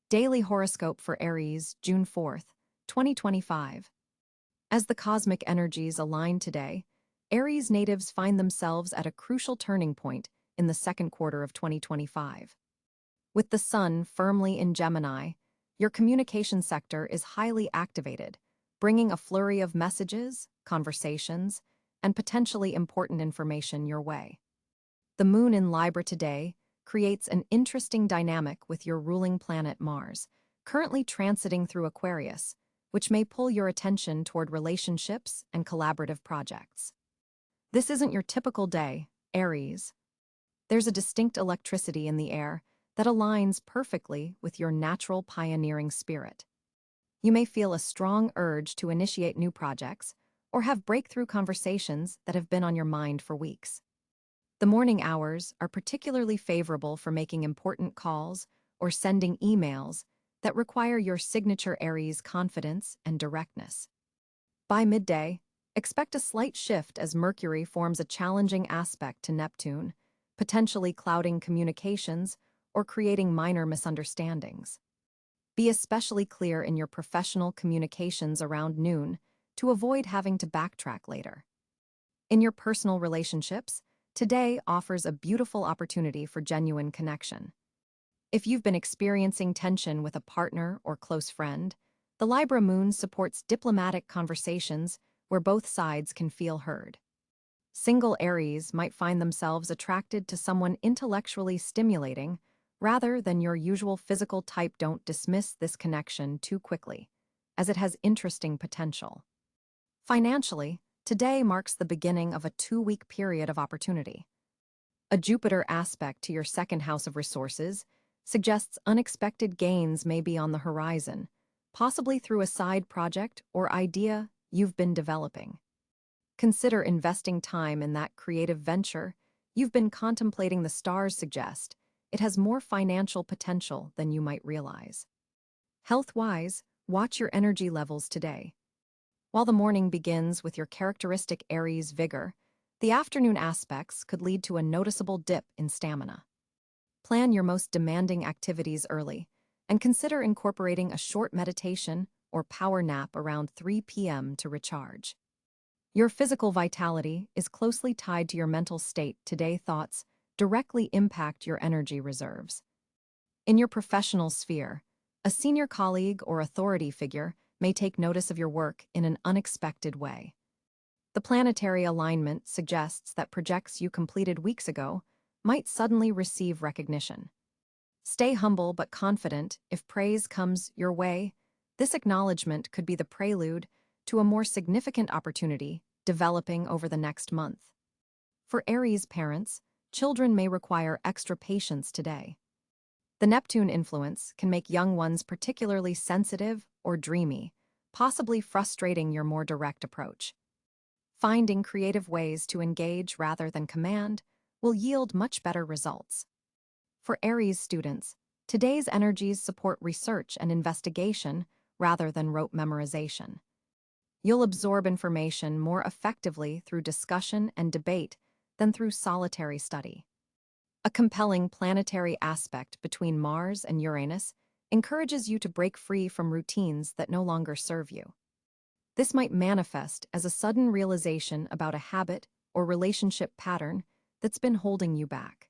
Daily Horoscope for Aries, June 4th, 2025. As the cosmic energies align today, Aries natives find themselves at a crucial turning point in the second quarter of 2025. With the sun firmly in Gemini, your communication sector is highly activated, bringing a flurry of messages, conversations, and potentially important information your way. The moon in Libra today creates an interesting dynamic with your ruling planet Mars, currently transiting through Aquarius, which may pull your attention toward relationships and collaborative projects. This isn't your typical day, Aries. There's a distinct electricity in the air that aligns perfectly with your natural pioneering spirit. You may feel a strong urge to initiate new projects or have breakthrough conversations that have been on your mind for weeks. The morning hours are particularly favorable for making important calls or sending emails that require your signature Aries confidence and directness. By midday, expect a slight shift as Mercury forms a challenging aspect to Neptune, potentially clouding communications or creating minor misunderstandings. Be especially clear in your professional communications around noon to avoid having to backtrack later. In your personal relationships, today offers a beautiful opportunity for genuine connection. If you've been experiencing tension with a partner or close friend, the Libra moon supports diplomatic conversations where both sides can feel heard. Single Aries might find themselves attracted to someone intellectually stimulating rather than your usual physical type. Don't dismiss this connection too quickly, as it has interesting potential. Financially, today marks the beginning of a 2-week period of opportunity. A Jupiter aspect to your second house of resources suggests unexpected gains may be on the horizon, possibly through a side project or idea you've been developing. Consider investing time in that creative venture you've been contemplating. The stars suggest it has more financial potential than you might realize. Health-wise, watch your energy levels today. While the morning begins with your characteristic Aries vigor, the afternoon aspects could lead to a noticeable dip in stamina. Plan your most demanding activities early, and consider incorporating a short meditation or power nap around 3 p.m. to recharge. Your physical vitality is closely tied to your mental state today. Thoughts directly impact your energy reserves. In your professional sphere, a senior colleague or authority figure may take notice of your work in an unexpected way. The planetary alignment suggests that projects you completed weeks ago might suddenly receive recognition. Stay humble but confident if praise comes your way. This acknowledgement could be the prelude to a more significant opportunity developing over the next month. For Aries parents, children may require extra patience today. The Neptune influence can make young ones particularly sensitive or dreamy, possibly frustrating your more direct approach. Finding creative ways to engage rather than command will yield much better results. For Aries students, today's energies support research and investigation rather than rote memorization. You'll absorb information more effectively through discussion and debate than through solitary study. A compelling planetary aspect between Mars and Uranus encourages you to break free from routines that no longer serve you. This might manifest as a sudden realization about a habit or relationship pattern that's been holding you back.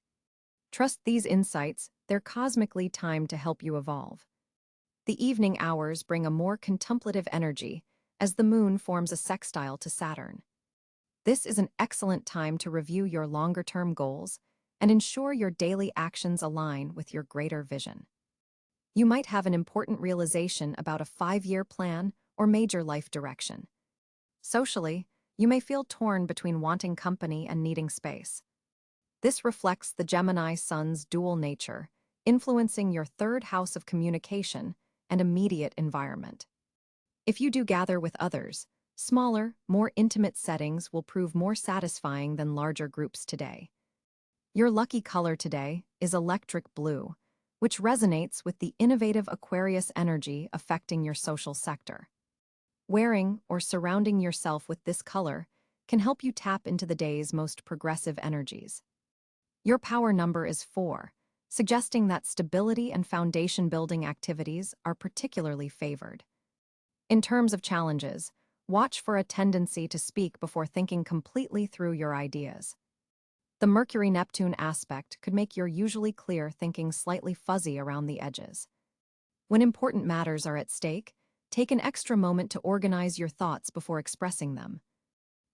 Trust these insights; they're cosmically timed to help you evolve. The evening hours bring a more contemplative energy as the moon forms a sextile to Saturn. This is an excellent time to review your longer-term goals and ensure your daily actions align with your greater vision. You might have an important realization about a 5-year plan or major life direction. Socially, you may feel torn between wanting company and needing space. This reflects the Gemini sun's dual nature, influencing your third house of communication and immediate environment. If you do gather with others, smaller, more intimate settings will prove more satisfying than larger groups today. Your lucky color today is electric blue, which resonates with the innovative Aquarius energy affecting your social sector. Wearing or surrounding yourself with this color can help you tap into the day's most progressive energies. Your power number is 4, suggesting that stability and foundation-building activities are particularly favored. In terms of challenges, watch for a tendency to speak before thinking completely through your ideas. The Mercury-Neptune aspect could make your usually clear thinking slightly fuzzy around the edges. When important matters are at stake, take an extra moment to organize your thoughts before expressing them.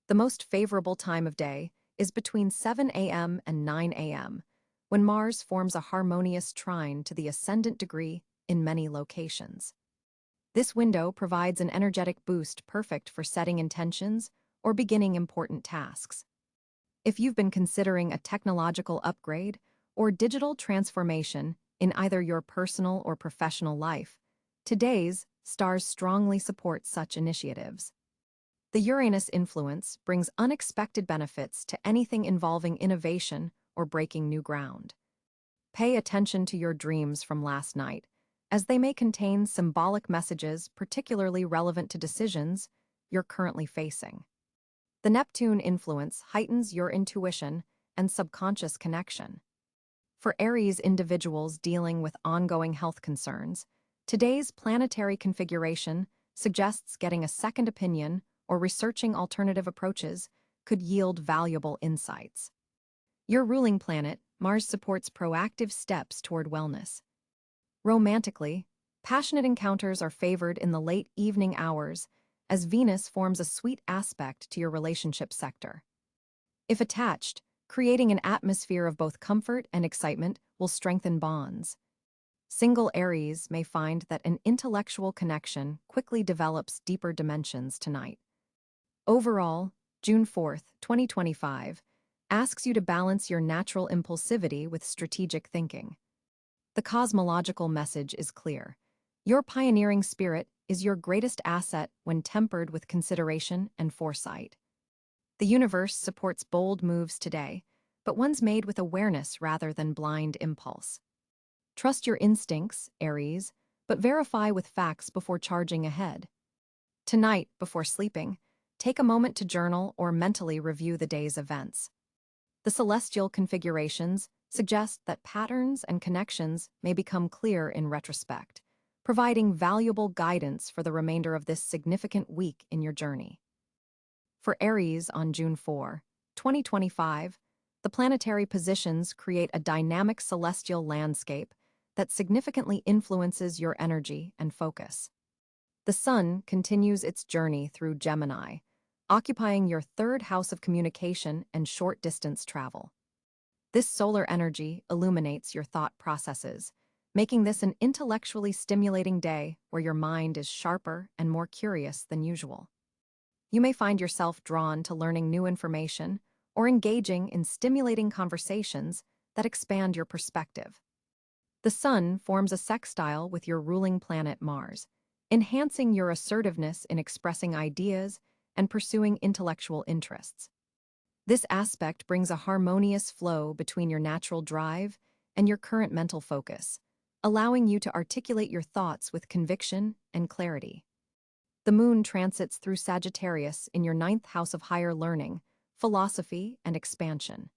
The most favorable time of day is between 7 a.m. and 9 a.m., when Mars forms a harmonious trine to the ascendant degree in many locations. This window provides an energetic boost perfect for setting intentions or beginning important tasks. If you've been considering a technological upgrade or digital transformation in either your personal or professional life, today's stars strongly support such initiatives. The Uranus influence brings unexpected benefits to anything involving innovation or breaking new ground. Pay attention to your dreams from last night, as they may contain symbolic messages particularly relevant to decisions you're currently facing. The Neptune influence heightens your intuition and subconscious connection. For Aries individuals dealing with ongoing health concerns, today's planetary configuration suggests getting a second opinion or researching alternative approaches could yield valuable insights. Your ruling planet, Mars, supports proactive steps toward wellness. Romantically, passionate encounters are favored in the late evening hours as Venus forms a sweet aspect to your relationship sector. If attached, creating an atmosphere of both comfort and excitement will strengthen bonds. Single Aries may find that an intellectual connection quickly develops deeper dimensions tonight. Overall, June 4th, 2025, asks you to balance your natural impulsivity with strategic thinking. The cosmological message is clear. Your pioneering spirit is your greatest asset when tempered with consideration and foresight. The universe supports bold moves today, but ones made with awareness rather than blind impulse. Trust your instincts, Aries, but verify with facts before charging ahead. Tonight, before sleeping, take a moment to journal or mentally review the day's events. The celestial configurations suggest that patterns and connections may become clear in retrospect, providing valuable guidance for the remainder of this significant week in your journey. For Aries on June 4, 2025, the planetary positions create a dynamic celestial landscape that significantly influences your energy and focus. The Sun continues its journey through Gemini, occupying your third house of communication and short-distance travel. This solar energy illuminates your thought processes, making this an intellectually stimulating day where your mind is sharper and more curious than usual. You may find yourself drawn to learning new information or engaging in stimulating conversations that expand your perspective. The Sun forms a sextile with your ruling planet Mars, enhancing your assertiveness in expressing ideas and pursuing intellectual interests. This aspect brings a harmonious flow between your natural drive and your current mental focus, allowing you to articulate your thoughts with conviction and clarity. The Moon transits through Sagittarius in your ninth house of higher learning, philosophy, and expansion.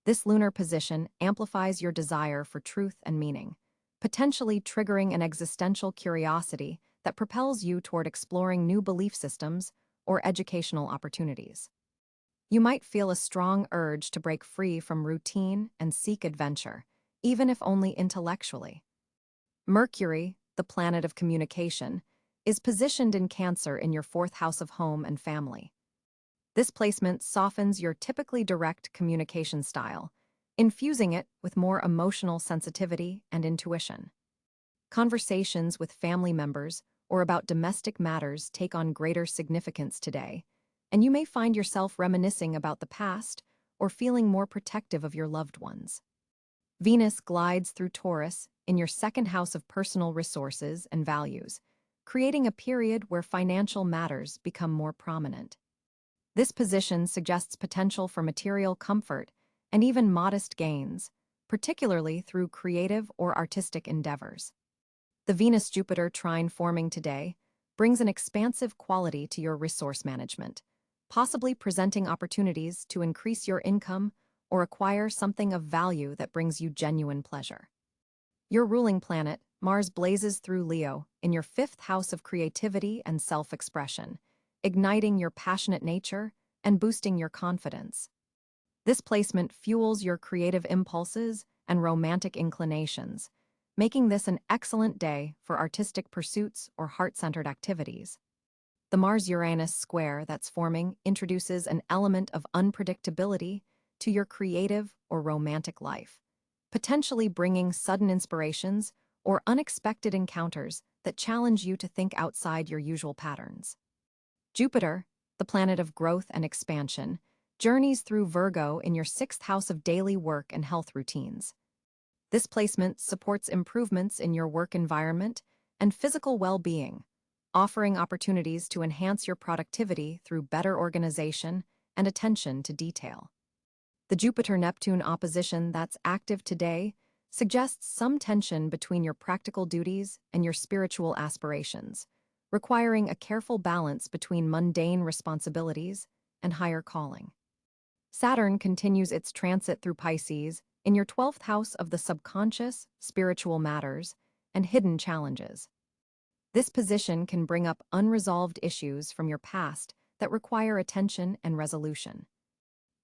This lunar position amplifies your desire for truth and meaning, potentially triggering an existential curiosity that propels you toward exploring new belief systems or educational opportunities. You might feel a strong urge to break free from routine and seek adventure, even if only intellectually. Mercury, the planet of communication, is positioned in Cáncer in your fourth house of home and family. This placement softens your typically direct communication style, infusing it with more emotional sensitivity and intuition. Conversations with family members or about domestic matters take on greater significance today, and you may find yourself reminiscing about the past or feeling more protective of your loved ones. Venus glides through Taurus in your second house of personal resources and values, creating a period where financial matters become more prominent. This position suggests potential for material comfort and even modest gains, particularly through creative or artistic endeavors. The Venus-Jupiter trine forming today brings an expansive quality to your resource management, possibly presenting opportunities to increase your income or acquire something of value that brings you genuine pleasure. Your ruling planet, Mars, blazes through Leo in your fifth house of creativity and self-expression, igniting your passionate nature and boosting your confidence. This placement fuels your creative impulses and romantic inclinations, making this an excellent day for artistic pursuits or heart-centered activities. The Mars-Uranus square that's forming introduces an element of unpredictability to your creative or romantic life, potentially bringing sudden inspirations or unexpected encounters that challenge you to think outside your usual patterns. Jupiter, the planet of growth and expansion, journeys through Virgo in your sixth house of daily work and health routines. This placement supports improvements in your work environment and physical well-being, offering opportunities to enhance your productivity through better organization and attention to detail. The Jupiter-Neptune opposition that's active today suggests some tension between your practical duties and your spiritual aspirations, requiring a careful balance between mundane responsibilities and higher calling. Saturn continues its transit through Pisces in your 12th house of the subconscious, spiritual matters, and hidden challenges. This position can bring up unresolved issues from your past that require attention and resolution.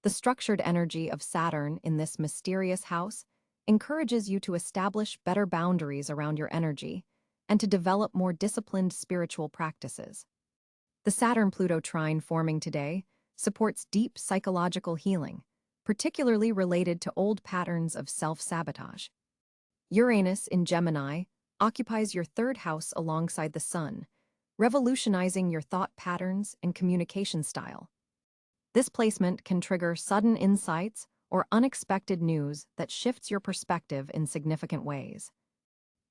The structured energy of Saturn in this mysterious house encourages you to establish better boundaries around your energy and to develop more disciplined spiritual practices. The Saturn-Pluto trine forming today supports deep psychological healing, particularly related to old patterns of self-sabotage. Uranus in Gemini occupies your third house alongside the Sun, revolutionizing your thought patterns and communication style. This placement can trigger sudden insights or unexpected news that shifts your perspective in significant ways.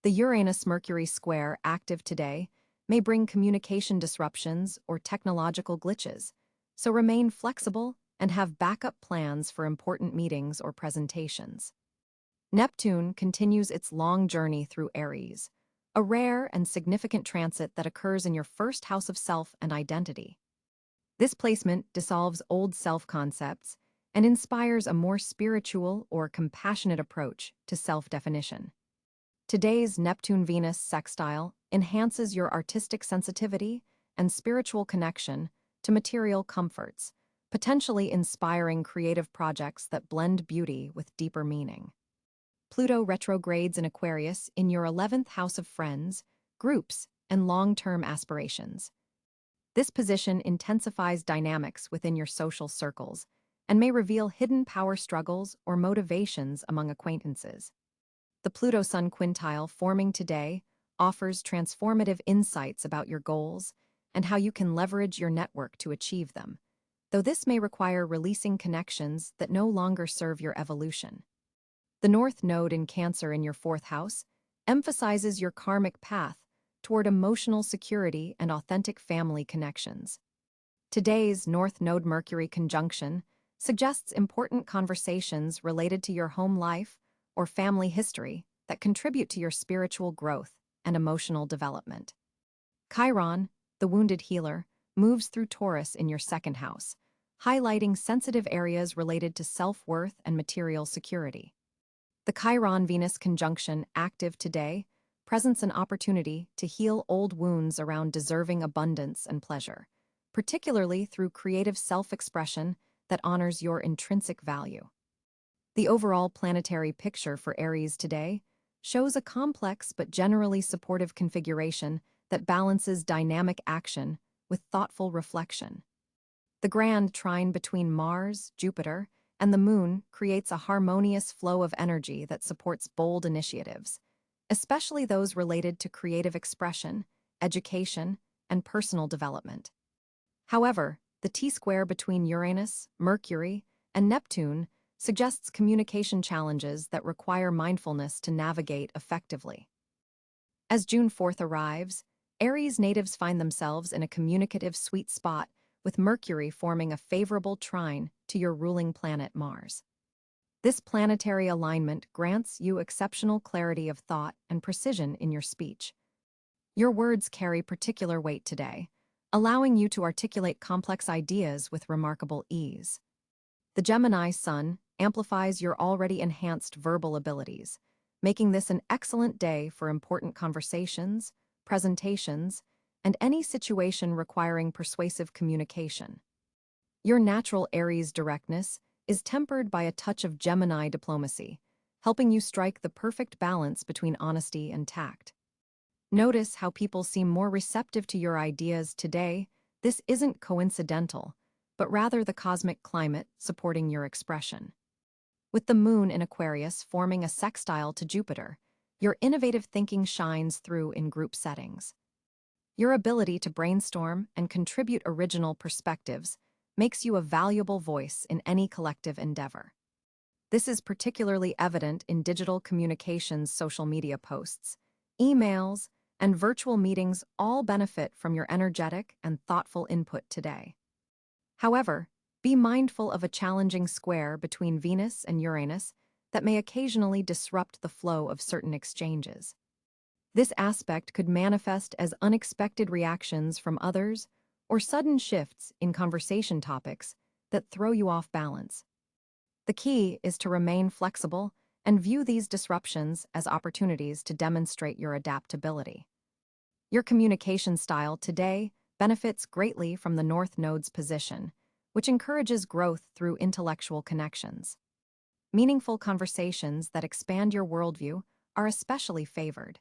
The Uranus-Mercury square active today may bring communication disruptions or technological glitches, so remain flexible and have backup plans for important meetings or presentations. Neptune continues its long journey through Aries, a rare and significant transit that occurs in your first house of self and identity. This placement dissolves old self-concepts and inspires a more spiritual or compassionate approach to self-definition. Today's Neptune-Venus sextile enhances your artistic sensitivity and spiritual connection to material comforts, potentially inspiring creative projects that blend beauty with deeper meaning. Pluto retrogrades in Aquarius in your 11th house of friends, groups, and long-term aspirations. This position intensifies dynamics within your social circles and may reveal hidden power struggles or motivations among acquaintances. The Pluto-Sun quintile forming today offers transformative insights about your goals and how you can leverage your network to achieve them, though this may require releasing connections that no longer serve your evolution. The North Node in Cáncer in your fourth house emphasizes your karmic path toward emotional security and authentic family connections. Today's North Node Mercury conjunction suggests important conversations related to your home life or family history that contribute to your spiritual growth and emotional development. Chiron, the wounded healer, moves through Taurus in your second house, highlighting sensitive areas related to self-worth and material security. The Chiron-Venus conjunction active today presents an opportunity to heal old wounds around deserving abundance and pleasure, particularly through creative self-expression that honors your intrinsic value. The overall planetary picture for Aries today shows a complex but generally supportive configuration that balances dynamic action with thoughtful reflection. The grand trine between Mars, Jupiter, and the Moon creates a harmonious flow of energy that supports bold initiatives, especially those related to creative expression, education, and personal development. However, the T-square between Uranus, Mercury, and Neptune suggests communication challenges that require mindfulness to navigate effectively. As June 4th arrives, Aries natives find themselves in a communicative sweet spot with Mercury forming a favorable trine to your ruling planet Mars. This planetary alignment grants you exceptional clarity of thought and precision in your speech. Your words carry particular weight today, allowing you to articulate complex ideas with remarkable ease. The Gemini Sun amplifies your already enhanced verbal abilities, making this an excellent day for important conversations, presentations, and any situation requiring persuasive communication. Your natural Aries directness is tempered by a touch of Gemini diplomacy, helping you strike the perfect balance between honesty and tact. Notice how people seem more receptive to your ideas today. This isn't coincidental, but rather the cosmic climate supporting your expression. With the moon in Aquarius forming a sextile to Jupiter, your innovative thinking shines through in group settings. Your ability to brainstorm and contribute original perspectives makes you a valuable voice in any collective endeavor. This is particularly evident in digital communications, social media posts, emails, and virtual meetings all benefit from your energetic and thoughtful input today. However, be mindful of a challenging square between Venus and Uranus that may occasionally disrupt the flow of certain exchanges. This aspect could manifest as unexpected reactions from others or sudden shifts in conversation topics that throw you off balance. The key is to remain flexible and view these disruptions as opportunities to demonstrate your adaptability. Your communication style today benefits greatly from the North Node's position, which encourages growth through intellectual connections. Meaningful conversations that expand your worldview are especially favored.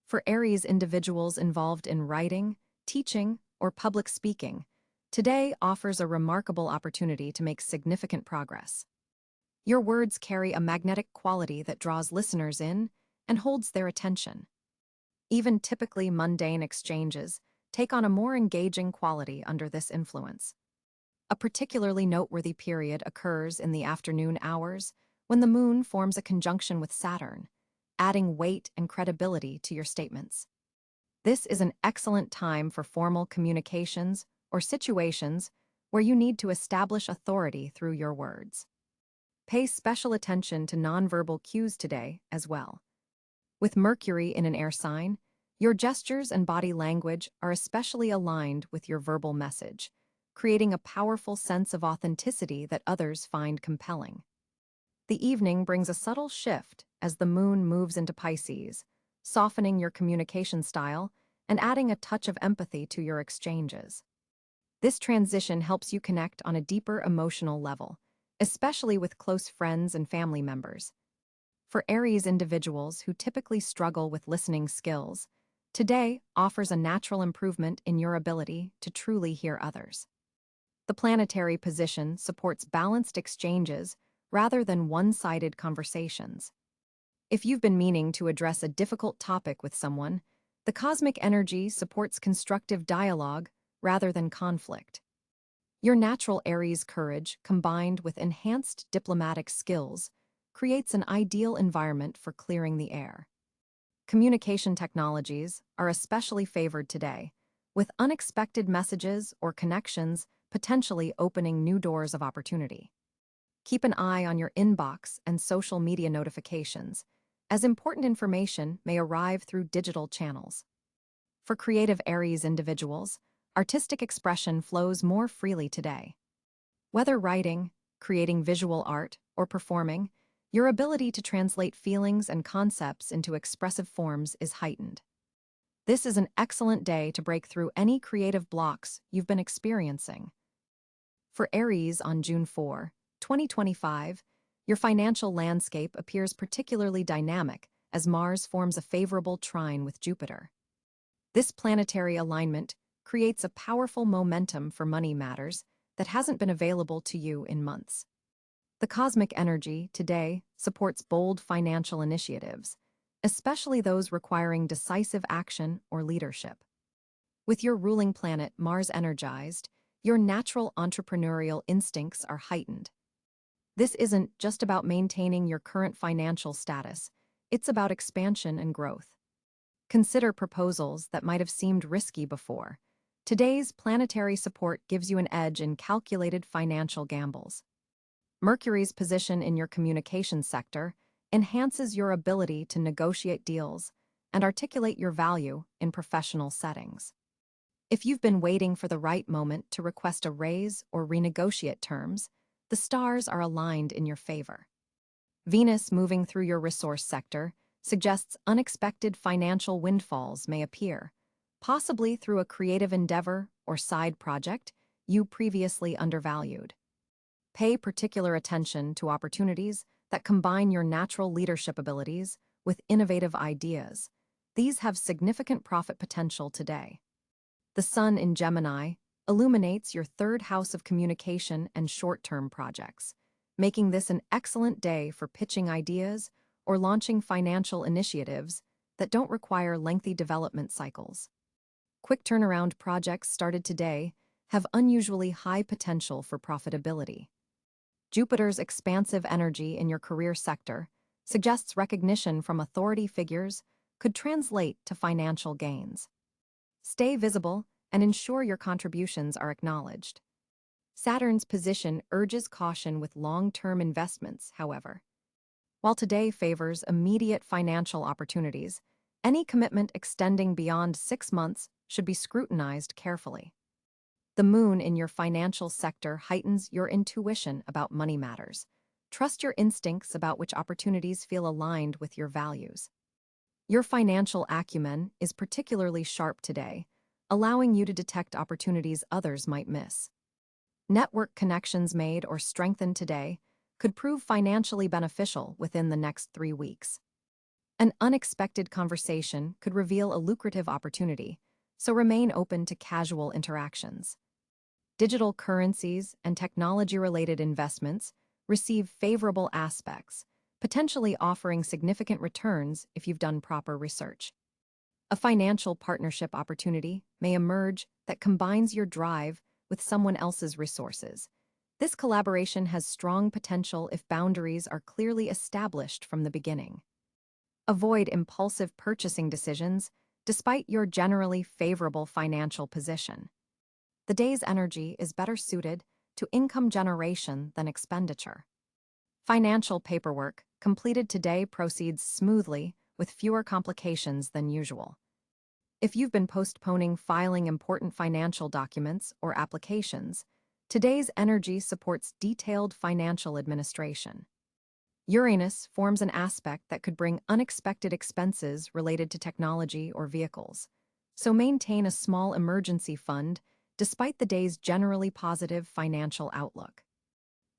For Aries individuals involved in writing, teaching, or public speaking, today offers a remarkable opportunity to make significant progress. Your words carry a magnetic quality that draws listeners in and holds their attention. Even typically mundane exchanges take on a more engaging quality under this influence. A particularly noteworthy period occurs in the afternoon hours when the moon forms a conjunction with Saturn, adding weight and credibility to your statements. This is an excellent time for formal communications or situations where you need to establish authority through your words. Pay special attention to nonverbal cues today as well. With Mercury in an air sign, your gestures and body language are especially aligned with your verbal message, creating a powerful sense of authenticity that others find compelling. The evening brings a subtle shift as the moon moves into Pisces, softening your communication style and adding a touch of empathy to your exchanges. This transition helps you connect on a deeper emotional level, especially with close friends and family members. For Aries individuals who typically struggle with listening skills, today offers a natural improvement in your ability to truly hear others. The planetary position supports balanced exchanges rather than one-sided conversations. If you've been meaning to address a difficult topic with someone, the cosmic energy supports constructive dialogue rather than conflict. Your natural Aries courage, combined with enhanced diplomatic skills, creates an ideal environment for clearing the air. Communication technologies are especially favored today, with unexpected messages or connections potentially opening new doors of opportunity. Keep an eye on your inbox and social media notifications, as important information may arrive through digital channels. For creative Aries individuals, artistic expression flows more freely today. Whether writing, creating visual art, or performing, your ability to translate feelings and concepts into expressive forms is heightened. This is an excellent day to break through any creative blocks you've been experiencing. For Aries on June 4, 2025, your financial landscape appears particularly dynamic as Mars forms a favorable trine with Jupiter. This planetary alignment creates a powerful momentum for money matters that hasn't been available to you in months. The cosmic energy today supports bold financial initiatives, especially those requiring decisive action or leadership. With your ruling planet Mars energized, your natural entrepreneurial instincts are heightened. This isn't just about maintaining your current financial status, it's about expansion and growth. Consider proposals that might have seemed risky before. Today's planetary support gives you an edge in calculated financial gambles. Mercury's position in your communications sector enhances your ability to negotiate deals and articulate your value in professional settings. If you've been waiting for the right moment to request a raise or renegotiate terms, The stars are aligned in your favor. Venus moving through your resource sector suggests unexpected financial windfalls may appear, possibly through a creative endeavor or side project you previously undervalued. Pay particular attention to opportunities that combine your natural leadership abilities with innovative ideas. These have significant profit potential today. The Sun in Gemini illuminates your third house of communication and short-term projects, making this an excellent day for pitching ideas or launching financial initiatives that don't require lengthy development cycles. Quick turnaround projects started today have unusually high potential for profitability. Jupiter's expansive energy in your career sector suggests recognition from authority figures could translate to financial gains. Stay visible and ensure your contributions are acknowledged. Saturn's position urges caution with long-term investments, however. While today favors immediate financial opportunities, any commitment extending beyond 6 months should be scrutinized carefully. The moon in your financial sector heightens your intuition about money matters. Trust your instincts about which opportunities feel aligned with your values. Your financial acumen is particularly sharp today, allowing you to detect opportunities others might miss. Network connections made or strengthened today could prove financially beneficial within the next 3 weeks. An unexpected conversation could reveal a lucrative opportunity, so remain open to casual interactions. Digital currencies and technology-related investments receive favorable aspects, potentially offering significant returns if you've done proper research. A financial partnership opportunity may emerge that combines your drive with someone else's resources. This collaboration has strong potential if boundaries are clearly established from the beginning. Avoid impulsive purchasing decisions despite your generally favorable financial position. The day's energy is better suited to income generation than expenditure. Financial paperwork completed today proceeds smoothly with fewer complications than usual. If you've been postponing filing important financial documents or applications, today's energy supports detailed financial administration. Uranus forms an aspect that could bring unexpected expenses related to technology or vehicles, so maintain a small emergency fund despite the day's generally positive financial outlook.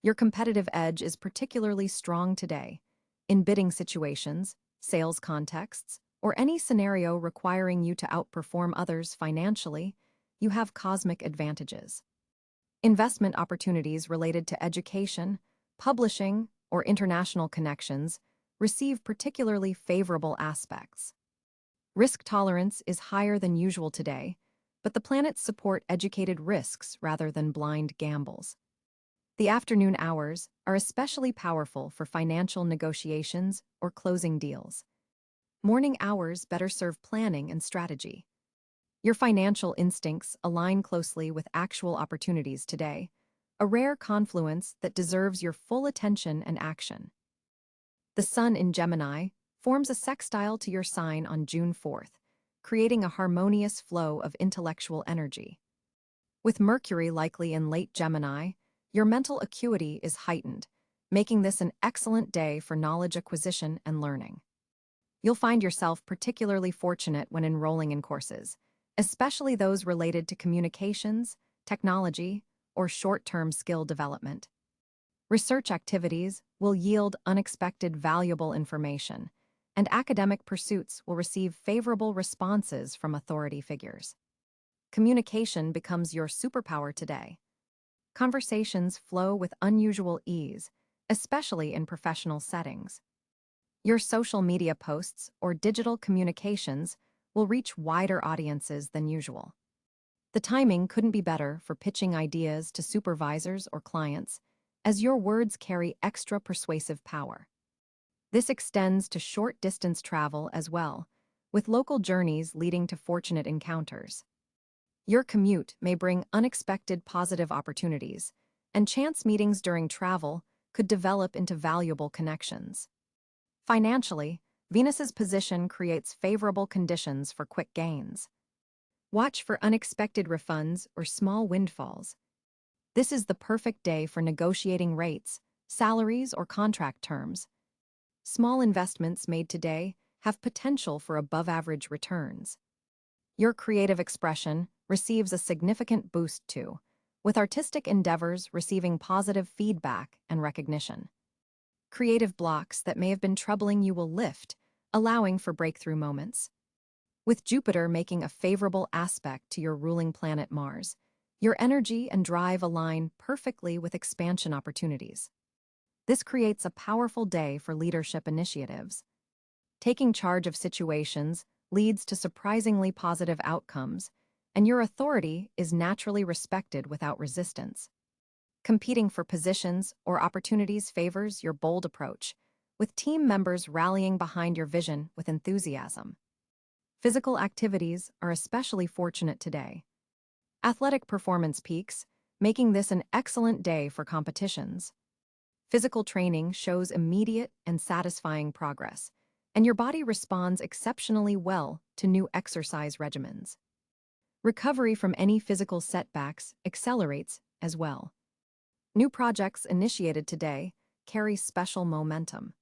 Your competitive edge is particularly strong today. In bidding situations, sales contexts, or any scenario requiring you to outperform others financially, you have cosmic advantages. Investment opportunities related to education, publishing, or international connections receive particularly favorable aspects. Risk tolerance is higher than usual today, but the planets support educated risks rather than blind gambles. The afternoon hours are especially powerful for financial negotiations or closing deals. Morning hours better serve planning and strategy. Your financial instincts align closely with actual opportunities today, a rare confluence that deserves your full attention and action. The Sun in Gemini forms a sextile to your sign on June 4th, creating a harmonious flow of intellectual energy. With Mercury likely in late Gemini, your mental acuity is heightened, making this an excellent day for knowledge acquisition and learning. You'll find yourself particularly fortunate when enrolling in courses, especially those related to communications, technology, or short-term skill development. Research activities will yield unexpected valuable information, and academic pursuits will receive favorable responses from authority figures. Communication becomes your superpower today. Conversations flow with unusual ease, especially in professional settings. Your social media posts or digital communications will reach wider audiences than usual. The timing couldn't be better for pitching ideas to supervisors or clients, as your words carry extra persuasive power. This extends to short-distance travel as well, with local journeys leading to fortunate encounters. Your commute may bring unexpected positive opportunities, and chance meetings during travel could develop into valuable connections. Financially, Venus's position creates favorable conditions for quick gains. Watch for unexpected refunds or small windfalls. This is the perfect day for negotiating rates, salaries, or contract terms. Small investments made today have potential for above-average returns. Your creative expression receives a significant boost too, with artistic endeavors receiving positive feedback and recognition. Creative blocks that may have been troubling you will lift, allowing for breakthrough moments. With Jupiter making a favorable aspect to your ruling planet Mars, your energy and drive align perfectly with expansion opportunities. This creates a powerful day for leadership initiatives. Taking charge of situations leads to surprisingly positive outcomes, and your authority is naturally respected without resistance. Competing for positions or opportunities favors your bold approach, with team members rallying behind your vision with enthusiasm. Physical activities are especially fortunate today. Athletic performance peaks, making this an excellent day for competitions. Physical training shows immediate and satisfying progress, and your body responds exceptionally well to new exercise regimens. Recovery from any physical setbacks accelerates as well. New projects initiated today carry special momentum.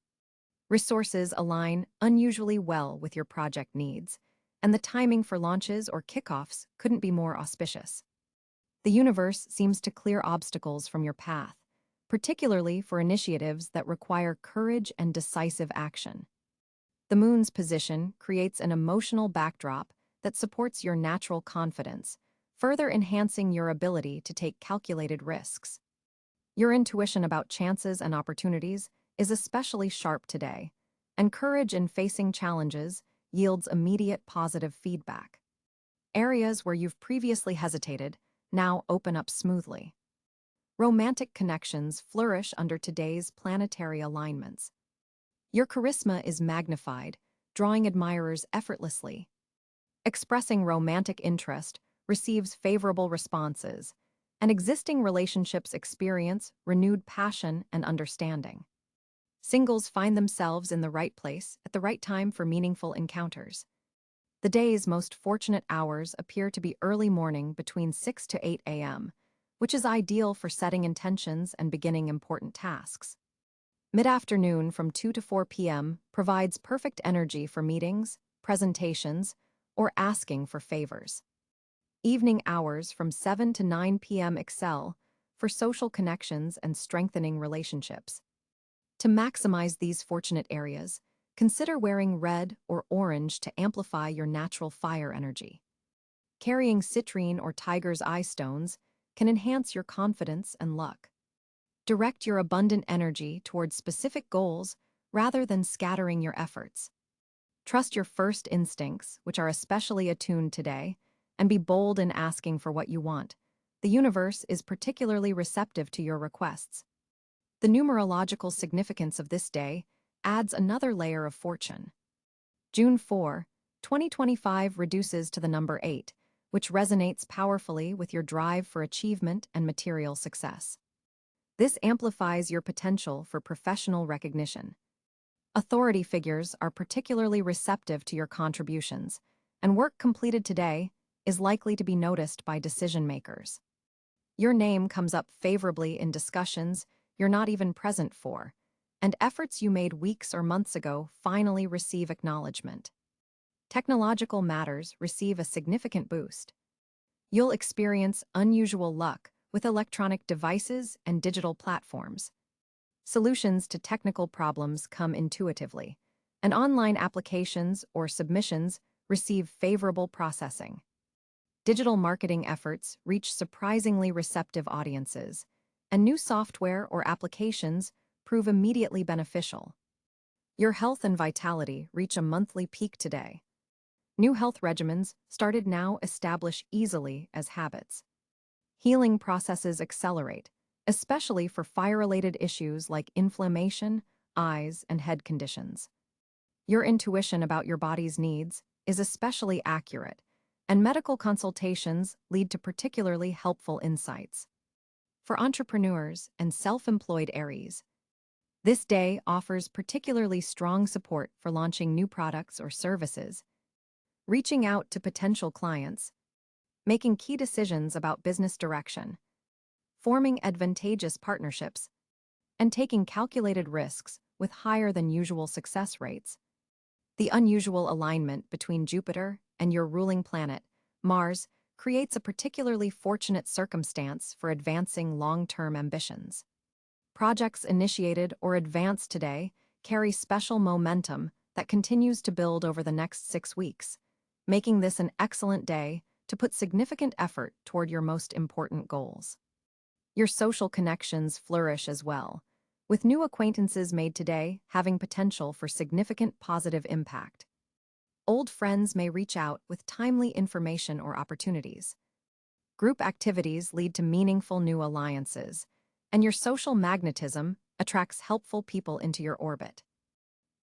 Resources align unusually well with your project needs, and the timing for launches or kickoffs couldn't be more auspicious. The universe seems to clear obstacles from your path, particularly for initiatives that require courage and decisive action. The moon's position creates an emotional backdrop that supports your natural confidence, further enhancing your ability to take calculated risks. Your intuition about chances and opportunities is especially sharp today, and courage in facing challenges yields immediate positive feedback. Areas where you've previously hesitated now open up smoothly. Romantic connections flourish under today's planetary alignments. Your charisma is magnified, drawing admirers effortlessly. Expressing romantic interest receives favorable responses, and existing relationships experience renewed passion and understanding. Singles find themselves in the right place at the right time for meaningful encounters. The day's most fortunate hours appear to be early morning between 6 to 8 a.m., which is ideal for setting intentions and beginning important tasks. Mid-afternoon from 2 to 4 p.m. provides perfect energy for meetings, presentations, or asking for favors. Evening hours from 7 to 9 p.m. excel for social connections and strengthening relationships. To maximize these fortunate areas, consider wearing red or orange to amplify your natural fire energy. Carrying citrine or tiger's eye stones can enhance your confidence and luck. Direct your abundant energy towards specific goals rather than scattering your efforts. Trust your first instincts, which are especially attuned today, and be bold in asking for what you want. The universe is particularly receptive to your requests. The numerological significance of this day adds another layer of fortune. June 4, 2025 reduces to the number 8, which resonates powerfully with your drive for achievement and material success. This amplifies your potential for professional recognition. Authority figures are particularly receptive to your contributions, and work completed today is likely to be noticed by decision-makers. Your name comes up favorably in discussions you're not even present for, and efforts you made weeks or months ago finally receive acknowledgement. Technological matters receive a significant boost. You'll experience unusual luck with electronic devices and digital platforms. Solutions to technical problems come intuitively, and online applications or submissions receive favorable processing. Digital marketing efforts reach surprisingly receptive audiences, and new software or applications prove immediately beneficial. Your health and vitality reach a monthly peak today. New health regimens started now establish easily as habits. Healing processes accelerate, especially for fire-related issues like inflammation, eyes, and head conditions. Your intuition about your body's needs is especially accurate, and medical consultations lead to particularly helpful insights. For entrepreneurs and self-employed Aries, this day offers particularly strong support for launching new products or services, reaching out to potential clients, making key decisions about business direction. forming advantageous partnerships, and taking calculated risks with higher than usual success rates. The unusual alignment between Jupiter and your ruling planet, Mars, creates a particularly fortunate circumstance for advancing long-term ambitions. Projects initiated or advanced today carry special momentum that continues to build over the next 6 weeks, making this an excellent day to put significant effort toward your most important goals. Your social connections flourish as well, with new acquaintances made today having potential for significant positive impact. Old friends may reach out with timely information or opportunities. Group activities lead to meaningful new alliances, and your social magnetism attracts helpful people into your orbit.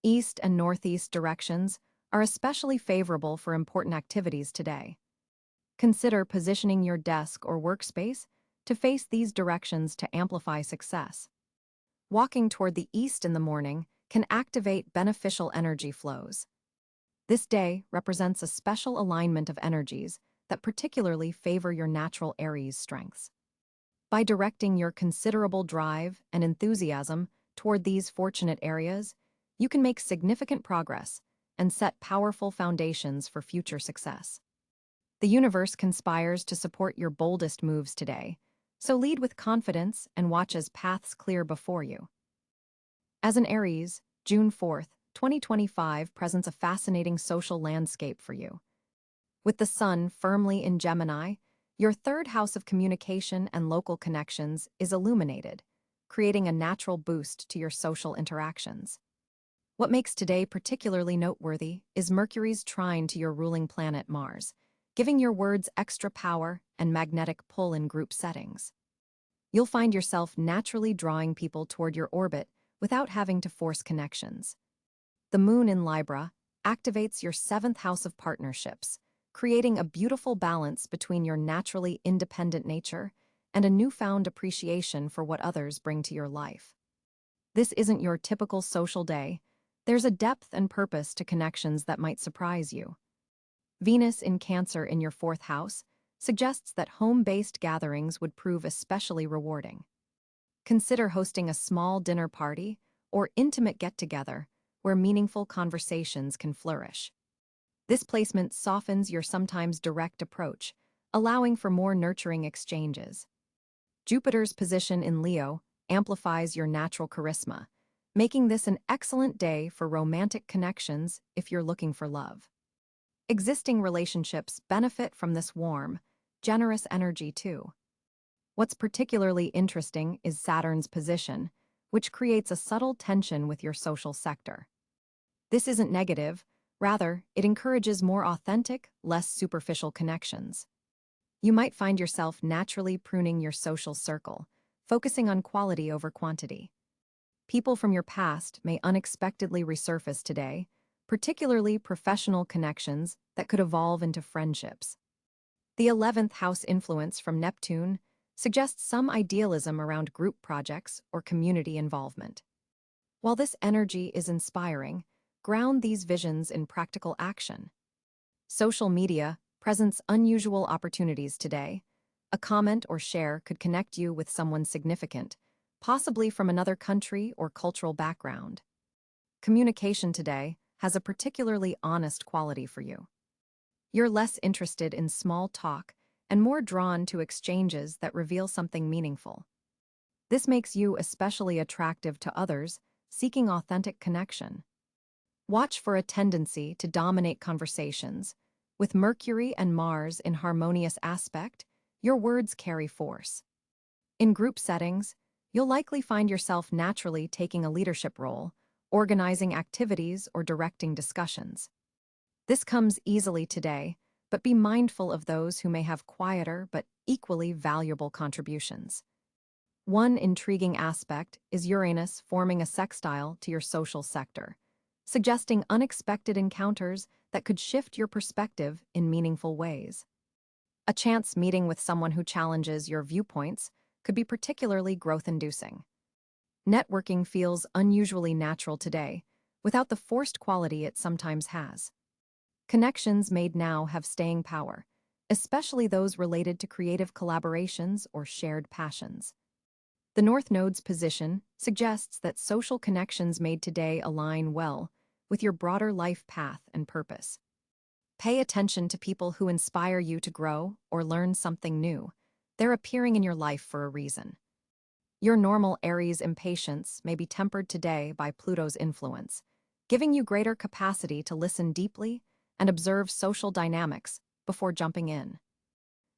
East and northeast directions are especially favorable for important activities today. Consider positioning your desk or workspace to face these directions to amplify success. Walking toward the east in the morning can activate beneficial energy flows. This day represents a special alignment of energies that particularly favor your natural Aries strengths. By directing your considerable drive and enthusiasm toward these fortunate areas, you can make significant progress and set powerful foundations for future success. The universe conspires to support your boldest moves today, so lead with confidence and watch as paths clear before you. As an Aries, June 4th, 2025 presents a fascinating social landscape for you. With the Sun firmly in Gemini, your third house of communication and local connections is illuminated, creating a natural boost to your social interactions. What makes today particularly noteworthy is Mercury's trine to your ruling planet Mars, giving your words extra power and magnetic pull in group settings. You'll find yourself naturally drawing people toward your orbit without having to force connections. The Moon in Libra activates your seventh house of partnerships, creating a beautiful balance between your naturally independent nature and a newfound appreciation for what others bring to your life. This isn't your typical social day. There's a depth and purpose to connections that might surprise you. Venus in Cáncer in your fourth house suggests that home-based gatherings would prove especially rewarding. Consider hosting a small dinner party or intimate get-together where meaningful conversations can flourish. This placement softens your sometimes direct approach, allowing for more nurturing exchanges. Jupiter's position in Leo amplifies your natural charisma, making this an excellent day for romantic connections if you're looking for love. Existing relationships benefit from this warm, generous energy too. What's particularly interesting is Saturn's position, which creates a subtle tension with your social sector. This isn't negative, rather, it encourages more authentic, less superficial connections. You might find yourself naturally pruning your social circle, focusing on quality over quantity. People from your past may unexpectedly resurface today, particularly professional connections that could evolve into friendships. The 11th house influence from Neptune suggests some idealism around group projects or community involvement. While this energy is inspiring, ground these visions in practical action. Social media presents unusual opportunities today. A comment or share could connect you with someone significant, possibly from another country or cultural background. Communication today has a particularly honest quality for you. You're less interested in small talk and more drawn to exchanges that reveal something meaningful. This makes you especially attractive to others seeking authentic connection. Watch for a tendency to dominate conversations. With Mercury and Mars in harmonious aspect, your words carry force. In group settings, you'll likely find yourself naturally taking a leadership role, organizing activities or directing discussions. This comes easily today, but be mindful of those who may have quieter but equally valuable contributions. One intriguing aspect is Uranus forming a sextile to your social sector, suggesting unexpected encounters that could shift your perspective in meaningful ways. A chance meeting with someone who challenges your viewpoints could be particularly growth-inducing. Networking feels unusually natural today, without the forced quality it sometimes has. Connections made now have staying power, especially those related to creative collaborations or shared passions. The North Node's position suggests that social connections made today align well with your broader life path and purpose. Pay attention to people who inspire you to grow or learn something new. They're appearing in your life for a reason. Your normal Aries impatience may be tempered today by Pluto's influence, giving you greater capacity to listen deeply and observe social dynamics before jumping in.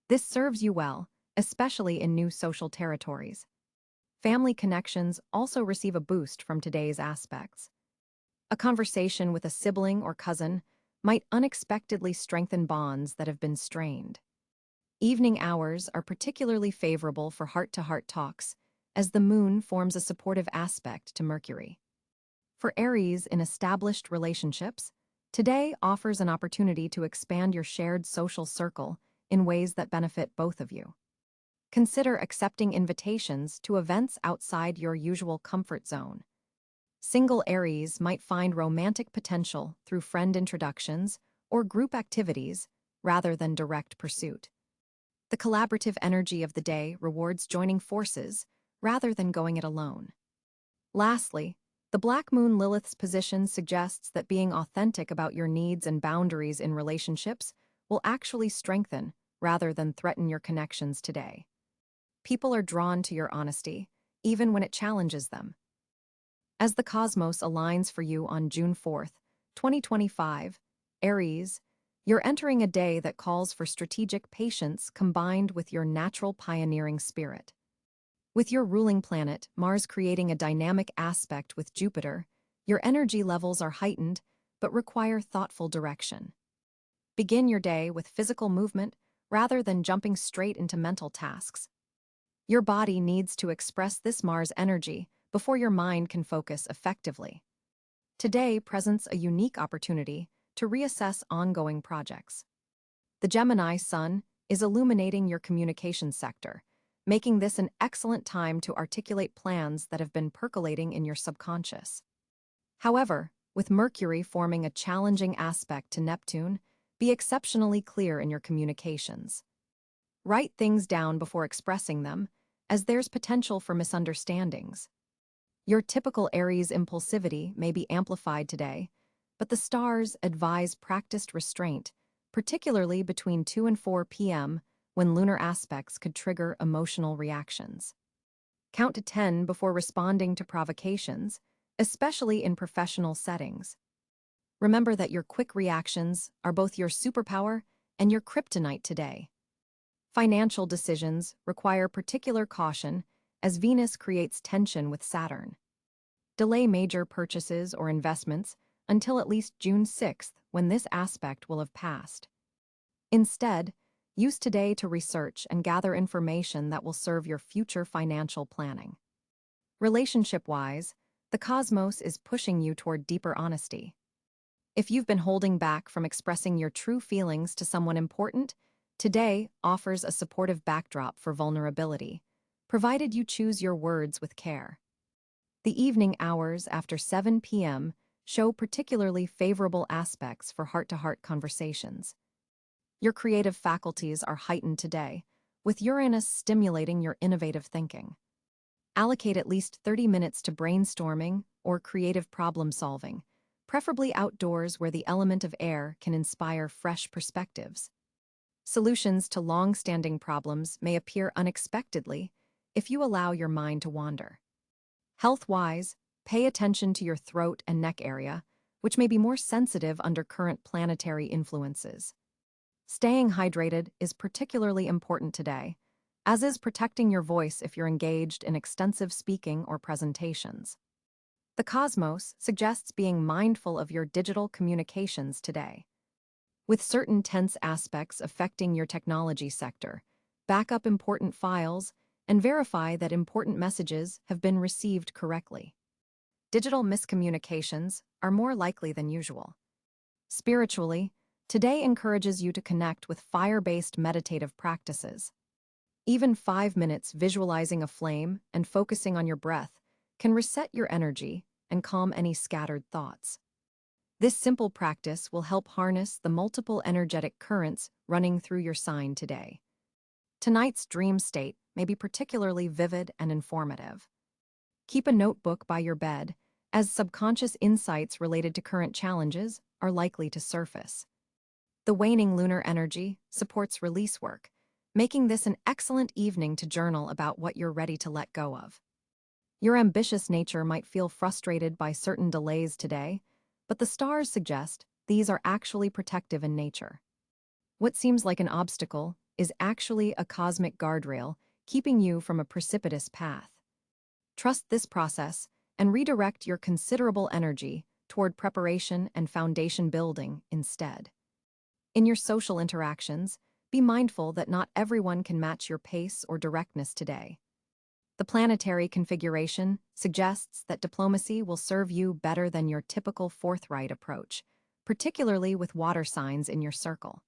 This serves you well, especially in new social territories. Family connections also receive a boost from today's aspects. A conversation with a sibling or cousin might unexpectedly strengthen bonds that have been strained. Evening hours are particularly favorable for heart-to-heart talks, as the moon forms a supportive aspect to Mercury. For Aries in established relationships, today offers an opportunity to expand your shared social circle in ways that benefit both of you. Consider accepting invitations to events outside your usual comfort zone. Single Aries might find romantic potential through friend introductions or group activities rather than direct pursuit. The collaborative energy of the day rewards joining forces rather than going it alone. Lastly, the Black Moon Lilith's position suggests that being authentic about your needs and boundaries in relationships will actually strengthen rather than threaten your connections today. People are drawn to your honesty, even when it challenges them. As the cosmos aligns for you on June 4th, 2025, Aries, you're entering a day that calls for strategic patience combined with your natural pioneering spirit. With your ruling planet, Mars, creating a dynamic aspect with Jupiter, your energy levels are heightened but require thoughtful direction. Begin your day with physical movement rather than jumping straight into mental tasks. Your body needs to express this Mars energy before your mind can focus effectively. Today presents a unique opportunity to reassess ongoing projects. The Gemini Sun is illuminating your communication sector, making this an excellent time to articulate plans that have been percolating in your subconscious. However, with Mercury forming a challenging aspect to Neptune, be exceptionally clear in your communications. Write things down before expressing them, as there's potential for misunderstandings. Your typical Aries impulsivity may be amplified today, but the stars advise practiced restraint, particularly between 2 and 4 p.m., when lunar aspects could trigger emotional reactions. Count to 10 before responding to provocations, especially in professional settings. Remember that your quick reactions are both your superpower and your kryptonite today. Financial decisions require particular caution as Venus creates tension with Saturn. Delay major purchases or investments until at least June 6th, when this aspect will have passed. Instead, use today to research and gather information that will serve your future financial planning. Relationship-wise, the cosmos is pushing you toward deeper honesty. If you've been holding back from expressing your true feelings to someone important, today offers a supportive backdrop for vulnerability, provided you choose your words with care. The evening hours after 7 p.m. show particularly favorable aspects for heart-to-heart conversations. Your creative faculties are heightened today, with Uranus stimulating your innovative thinking. Allocate at least 30 minutes to brainstorming or creative problem-solving, preferably outdoors where the element of air can inspire fresh perspectives. Solutions to long-standing problems may appear unexpectedly if you allow your mind to wander. Health-wise, pay attention to your throat and neck area, which may be more sensitive under current planetary influences. Staying hydrated is particularly important today, as is protecting your voice if you're engaged in extensive speaking or presentations. The cosmos suggests being mindful of your digital communications today. With certain tense aspects affecting your technology sector, back up important files and verify that important messages have been received correctly. Digital miscommunications are more likely than usual. Spiritually, today encourages you to connect with fire-based meditative practices. Even 5 minutes visualizing a flame and focusing on your breath can reset your energy and calm any scattered thoughts. This simple practice will help harness the multiple energetic currents running through your sign today. Tonight's dream state may be particularly vivid and informative. Keep a notebook by your bed, as subconscious insights related to current challenges are likely to surface. The waning lunar energy supports release work, making this an excellent evening to journal about what you're ready to let go of. Your ambitious nature might feel frustrated by certain delays today, but the stars suggest these are actually protective in nature. What seems like an obstacle is actually a cosmic guardrail keeping you from a precipitous path. Trust this process and redirect your considerable energy toward preparation and foundation building instead. In your social interactions, be mindful that not everyone can match your pace or directness today. The planetary configuration suggests that diplomacy will serve you better than your typical forthright approach, particularly with water signs in your circle.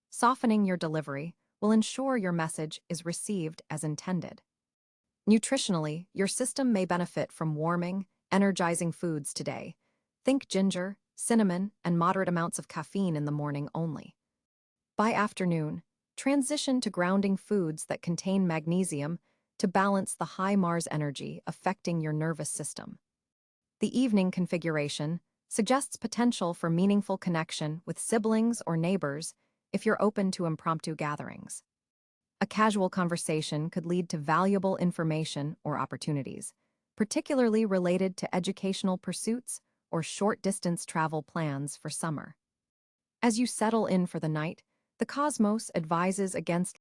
Softening your delivery will ensure your message is received as intended. Nutritionally, your system may benefit from warming, energizing foods today. Think ginger, cinnamon, and moderate amounts of caffeine in the morning only. By afternoon, transition to grounding foods that contain magnesium to balance the high Mars energy affecting your nervous system. The evening configuration suggests potential for meaningful connection with siblings or neighbors if you're open to impromptu gatherings. A casual conversation could lead to valuable information or opportunities, particularly related to educational pursuits or short-distance travel plans for summer. As you settle in for the night, the cosmos advises against